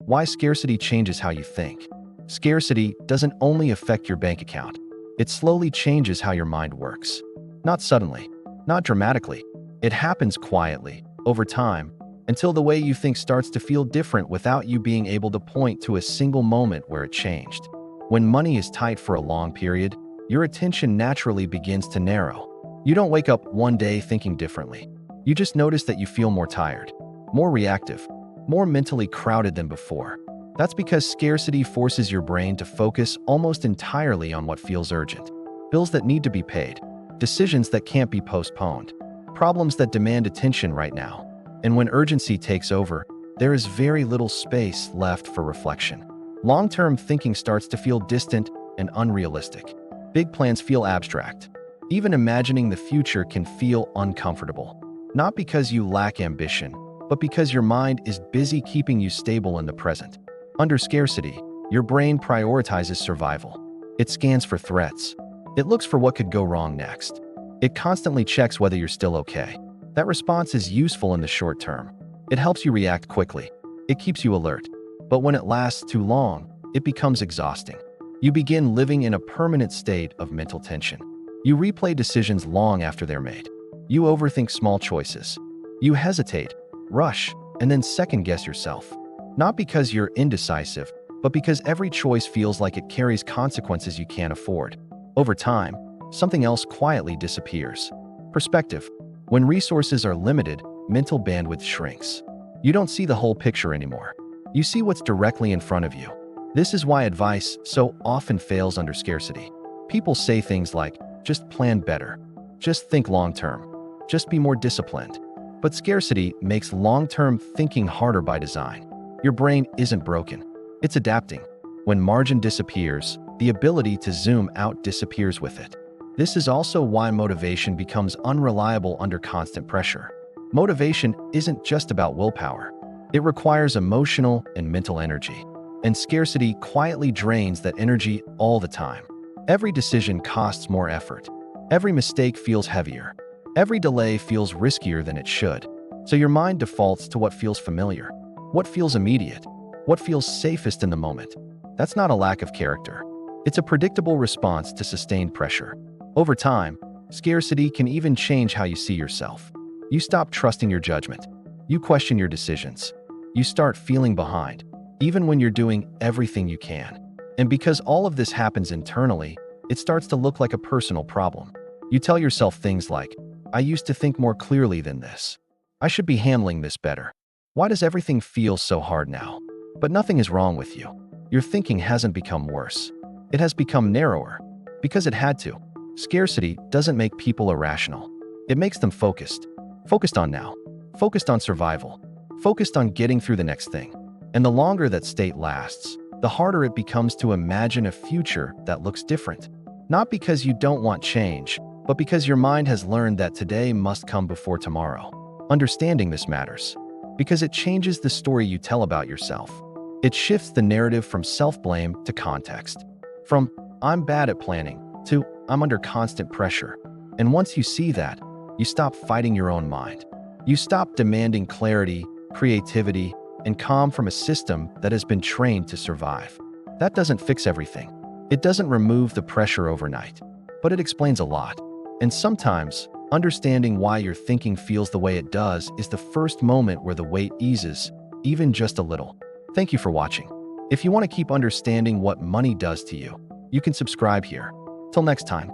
Why scarcity changes how you think. Scarcity doesn't only affect your bank account. It slowly changes how your mind works. Not suddenly, not dramatically. It happens quietly, over time, until the way you think starts to feel different without you being able to point to a single moment where it changed. When money is tight for a long period, your attention naturally begins to narrow. You don't wake up one day thinking differently. You just notice that you feel more tired, more reactive, more mentally crowded than before. That's because scarcity forces your brain to focus almost entirely on what feels urgent. Bills that need to be paid, decisions that can't be postponed, problems that demand attention right now. And when urgency takes over, there is very little space left for reflection. Long-term thinking starts to feel distant and unrealistic. Big plans feel abstract. Even imagining the future can feel uncomfortable. Not because you lack ambition, but because your mind is busy keeping you stable in the present. Under scarcity, your brain prioritizes survival. It scans for threats. It looks for what could go wrong next. It constantly checks whether you're still okay. That response is useful in the short term. It helps you react quickly. It keeps you alert. But when it lasts too long, it becomes exhausting. You begin living in a permanent state of mental tension. You replay decisions long after they're made. You overthink small choices. You hesitate, rush, and then second-guess yourself. Not because you're indecisive, but because every choice feels like it carries consequences you can't afford. Over time, something else quietly disappears. Perspective. When resources are limited, mental bandwidth shrinks. You don't see the whole picture anymore. You see what's directly in front of you. This is why advice so often fails under scarcity. People say things like, just plan better, just think long-term, just be more disciplined. But scarcity makes long-term thinking harder by design. Your brain isn't broken. It's adapting. When margin disappears, the ability to zoom out disappears with it. This is also why motivation becomes unreliable under constant pressure. Motivation isn't just about willpower. It requires emotional and mental energy. And scarcity quietly drains that energy all the time. Every decision costs more effort. Every mistake feels heavier. Every delay feels riskier than it should. So your mind defaults to what feels familiar, what feels immediate, what feels safest in the moment. That's not a lack of character. It's a predictable response to sustained pressure. Over time, scarcity can even change how you see yourself. You stop trusting your judgment. You question your decisions. You start feeling behind, even when you're doing everything you can. And because all of this happens internally, it starts to look like a personal problem. You tell yourself things like, I used to think more clearly than this. I should be handling this better. Why does everything feel so hard now? But nothing is wrong with you. Your thinking hasn't become worse. It has become narrower. Because it had to. Scarcity doesn't make people irrational. It makes them focused. Focused on now. Focused on survival. Focused on getting through the next thing. And the longer that state lasts, the harder it becomes to imagine a future that looks different. Not because you don't want change, but because your mind has learned that today must come before tomorrow. Understanding this matters, because it changes the story you tell about yourself. It shifts the narrative from self-blame to context. From, I'm bad at planning, to, I'm under constant pressure. And once you see that, you stop fighting your own mind. You stop demanding clarity, creativity, and calm from a system that has been trained to survive. That doesn't fix everything. It doesn't remove the pressure overnight, but it explains a lot. And sometimes, understanding why your thinking feels the way it does is the first moment where the weight eases, even just a little. Thank you for watching. If you want to keep understanding what money does to you, you can subscribe here. Till next time.